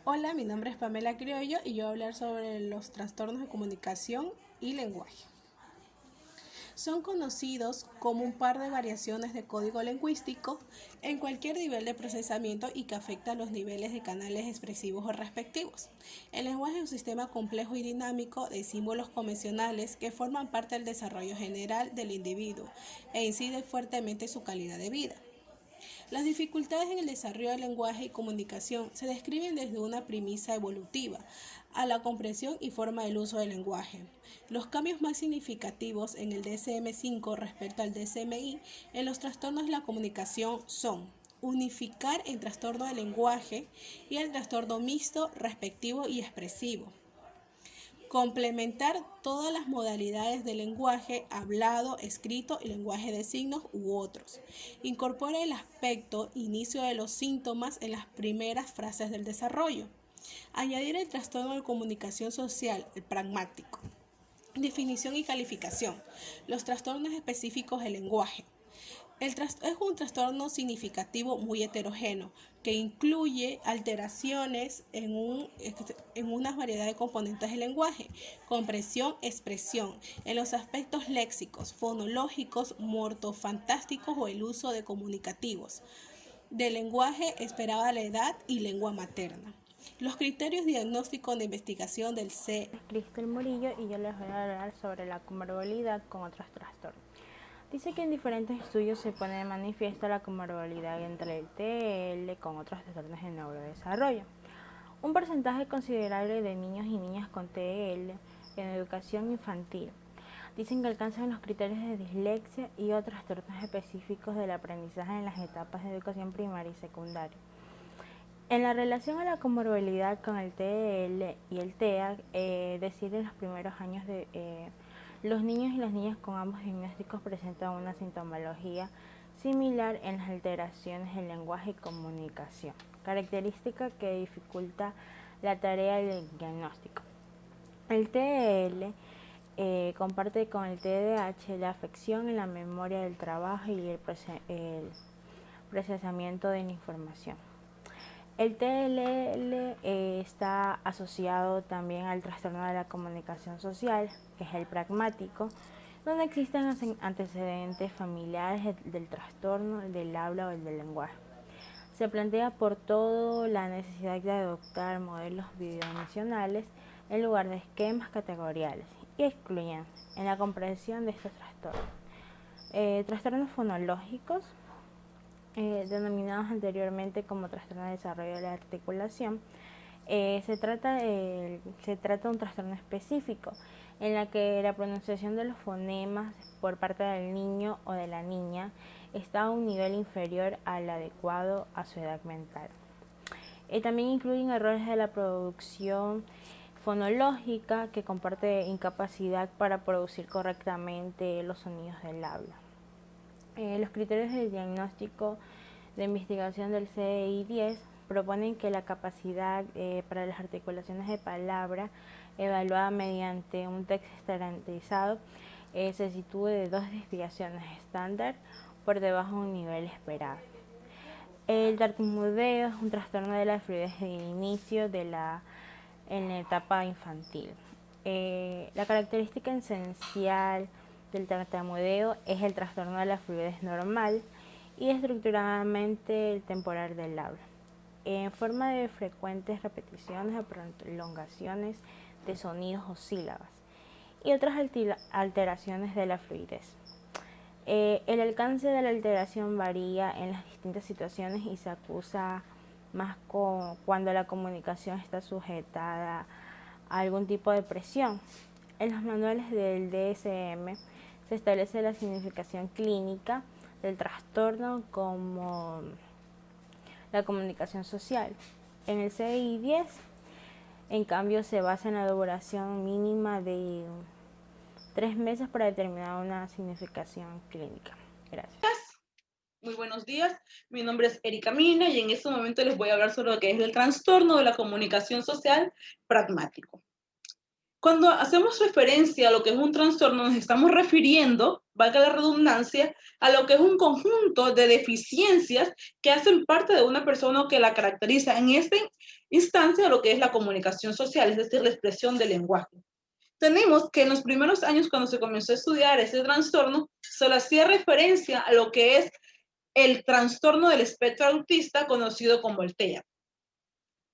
Hola, mi nombre es Pamela Criollo y yo voy a hablar sobre los trastornos de comunicación y lenguaje. Son conocidos como un par de variaciones de código lingüístico en cualquier nivel de procesamiento y que afecta a los niveles de canales expresivos o respectivos. El lenguaje es un sistema complejo y dinámico de símbolos convencionales que forman parte del desarrollo general del individuo e incide fuertemente en su calidad de vida. Las dificultades en el desarrollo del lenguaje y comunicación se describen desde una premisa evolutiva a la comprensión y forma del uso del lenguaje. Los cambios más significativos en el DSM-5 respecto al DSM-I en los trastornos de la comunicación son unificar el trastorno del lenguaje y el trastorno mixto, respectivo y expresivo. Complementar todas las modalidades del lenguaje hablado, escrito y lenguaje de signos u otros. Incorpora el aspecto inicio de los síntomas en las primeras frases del desarrollo. Añadir el trastorno de comunicación social, el pragmático. Definición y calificación. Los trastornos específicos del lenguaje. Es un trastorno significativo muy heterogéneo que incluye alteraciones en una variedad de componentes del lenguaje, comprensión, expresión, en los aspectos léxicos, fonológicos, mortofantásticos o el uso de comunicativos, del lenguaje esperado a la edad y lengua materna. Los criterios diagnósticos de investigación del C. Cristel Murillo y yo les voy a hablar sobre la comorbilidad con otros trastornos. Dice que en diferentes estudios se pone de manifiesto la comorbilidad entre el TEL con otros trastornos de neurodesarrollo. Un porcentaje considerable de niños y niñas con TEL en educación infantil dicen que alcanzan los criterios de dislexia y otros trastornos específicos del aprendizaje en las etapas de educación primaria y secundaria. En la relación a la comorbilidad con el TEL y el TEA, decir en los primeros años de los niños y las niñas con ambos diagnósticos presentan una sintomología similar en las alteraciones del lenguaje y comunicación, característica que dificulta la tarea del diagnóstico. El TEL comparte con el TDAH la afección en la memoria del trabajo y el procesamiento de la información. El TLL está asociado también al trastorno de la comunicación social, que es el pragmático, donde existen antecedentes familiares del trastorno, del habla o el del lenguaje. Se plantea por todo la necesidad de adoptar modelos bidimensionales en lugar de esquemas categoriales y excluyen en la comprensión de estos trastornos. Trastornos fonológicos, denominados anteriormente como trastorno de desarrollo de la articulación, se trata de un trastorno específico en la que la pronunciación de los fonemas por parte del niño o de la niña está a un nivel inferior al adecuado a su edad mental. También incluyen errores de la producción fonológica que comparte incapacidad para producir correctamente los sonidos del habla. Los criterios de diagnóstico de investigación del CI10 proponen que la capacidad para las articulaciones de palabra evaluada mediante un texto estandarizado se sitúe de 2 desviaciones estándar por debajo de un nivel esperado. El tartamudeo es un trastorno de la fluidez de inicio en la etapa infantil. La característica esencial del tartamudeo es el trastorno de la fluidez normal y estructuralmente el temporal del habla, en forma de frecuentes repeticiones o prolongaciones de sonidos o sílabas y otras alteraciones de la fluidez. El alcance de la alteración varía en las distintas situaciones y se acusa más cuando la comunicación está sujetada a algún tipo de presión. En los manuales del DSM se establece la significación clínica del trastorno como la comunicación social. En el CI10, en cambio, se basa en la duración mínima de 3 meses para determinar una significación clínica. Gracias. Muy buenos días, mi nombre es Erika Mina y en este momento les voy a hablar sobre lo que es el trastorno de la comunicación social pragmático. Cuando hacemos referencia a lo que es un trastorno, nos estamos refiriendo, valga la redundancia, a lo que es un conjunto de deficiencias que hacen parte de una persona o que la caracteriza en esta instancia lo que es la comunicación social, es decir, la expresión del lenguaje. Tenemos que en los primeros años, cuando se comenzó a estudiar ese trastorno, se le hacía referencia a lo que es el trastorno del espectro autista, conocido como el TEA.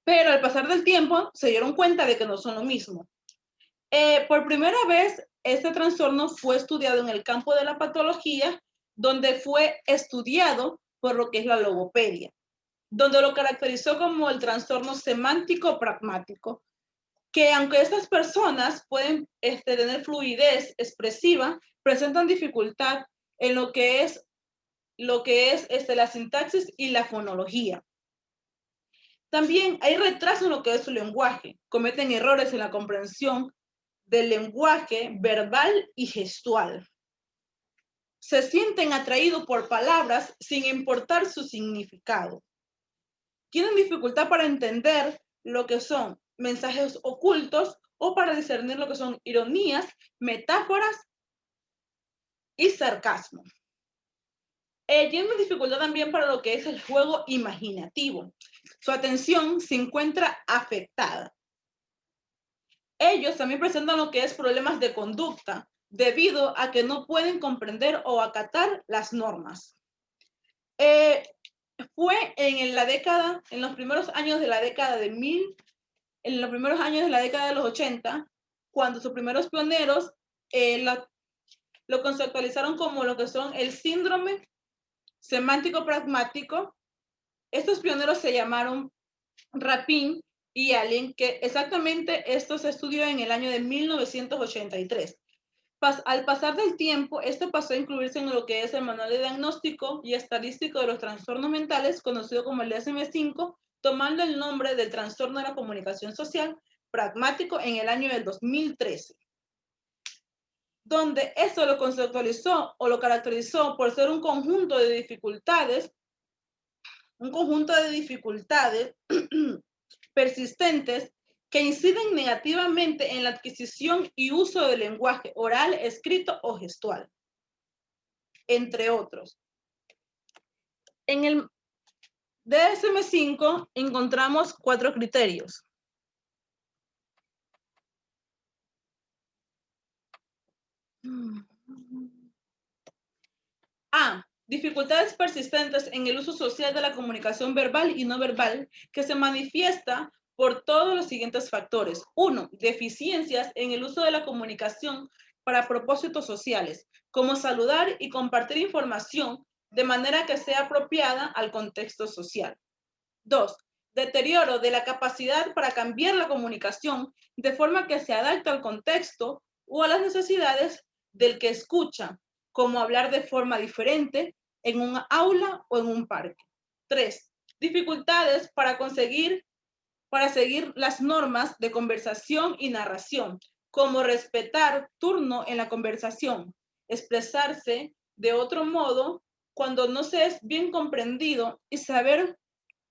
Pero al pasar del tiempo, se dieron cuenta de que no son lo mismo. Por primera vez, este trastorno fue estudiado en el campo de la patología, donde fue estudiado por lo que es la logopedia, donde lo caracterizó como el trastorno semántico pragmático, que aunque estas personas pueden tener fluidez expresiva, presentan dificultad en lo que es la sintaxis y la fonología. También hay retraso en lo que es su lenguaje, cometen errores en la comprensión del lenguaje verbal y gestual. Se sienten atraídos por palabras sin importar su significado. Tienen dificultad para entender lo que son mensajes ocultos o para discernir lo que son ironías, metáforas y sarcasmo. Tienen dificultad también para lo que es el juego imaginativo. Su atención se encuentra afectada. Ellos también presentan lo que es problemas de conducta debido a que no pueden comprender o acatar las normas. Fue en los primeros años de la década de los 80, cuando sus primeros pioneros lo conceptualizaron como lo que son el síndrome semántico pragmático. Estos pioneros se llamaron Rapin y Allen, que exactamente esto se estudió en el año de 1983. Al pasar del tiempo, esto pasó a incluirse en lo que es el Manual de Diagnóstico y Estadístico de los Trastornos Mentales, conocido como el DSM-5, tomando el nombre del trastorno de la comunicación social pragmático en el año del 2013, donde esto lo conceptualizó o lo caracterizó por ser un conjunto de dificultades persistentes que inciden negativamente en la adquisición y uso del lenguaje oral, escrito o gestual, entre otros. En el DSM-5 encontramos 4 criterios. A. Dificultades persistentes en el uso social de la comunicación verbal y no verbal que se manifiesta por todos los siguientes factores. 1. Deficiencias en el uso de la comunicación para propósitos sociales, como saludar y compartir información de manera que sea apropiada al contexto social. 2. Deterioro de la capacidad para cambiar la comunicación de forma que se adapte al contexto o a las necesidades del que escucha, como hablar de forma diferente en un aula o en un parque. 3. Dificultades para seguir las normas de conversación y narración, como respetar turno en la conversación, expresarse de otro modo cuando no se es bien comprendido y saber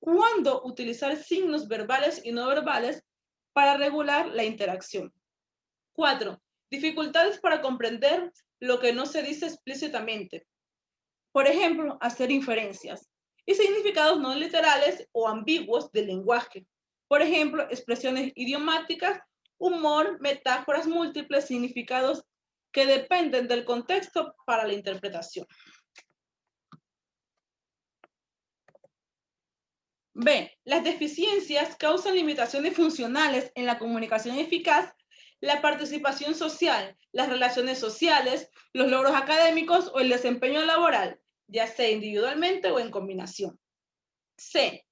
cuándo utilizar signos verbales y no verbales para regular la interacción. 4. Dificultades para comprender lo que no se dice explícitamente. Por ejemplo, hacer inferencias y significados no literales o ambiguos del lenguaje. Por ejemplo, expresiones idiomáticas, humor, metáforas múltiples, significados que dependen del contexto para la interpretación. B. Las deficiencias causan limitaciones funcionales en la comunicación eficaz, la participación social, las relaciones sociales, los logros académicos o el desempeño laboral, ya sea individualmente o en combinación. C.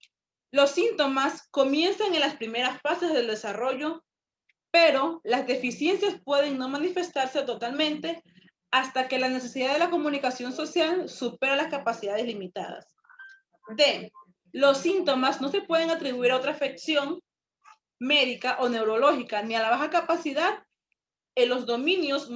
Los síntomas comienzan en las primeras fases del desarrollo, pero las deficiencias pueden no manifestarse totalmente hasta que la necesidad de la comunicación social supera las capacidades limitadas. D. Los síntomas no se pueden atribuir a otra afección médica o neurológica, ni a la baja capacidad en los dominios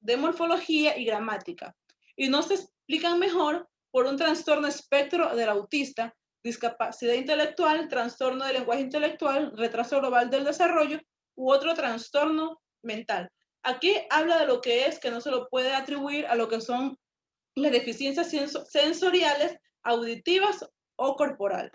de morfología y gramática, y no se explican mejor por un trastorno espectro del autista, discapacidad intelectual, trastorno del lenguaje intelectual, retraso global del desarrollo u otro trastorno mental. Aquí habla de lo que es que no se lo puede atribuir a lo que son las deficiencias sensoriales, auditivas o corporales.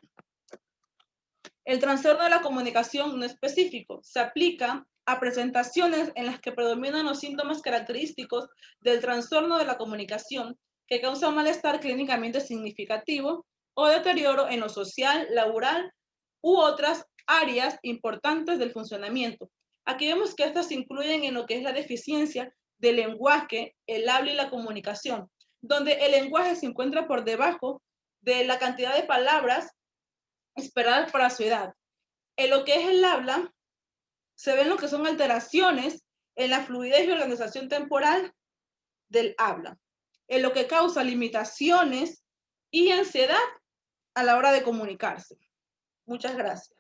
El trastorno de la comunicación no específico se aplica a presentaciones en las que predominan los síntomas característicos del trastorno de la comunicación que causa malestar clínicamente significativo o deterioro en lo social, laboral u otras áreas importantes del funcionamiento. Aquí vemos que estas incluyen en lo que es la deficiencia del lenguaje, el habla y la comunicación, donde el lenguaje se encuentra por debajo de la cantidad de palabras esperadas para su edad. En lo que es el habla, se ven lo que son alteraciones en la fluidez y organización temporal del habla, en lo que causa limitaciones y ansiedad a la hora de comunicarse. Muchas gracias.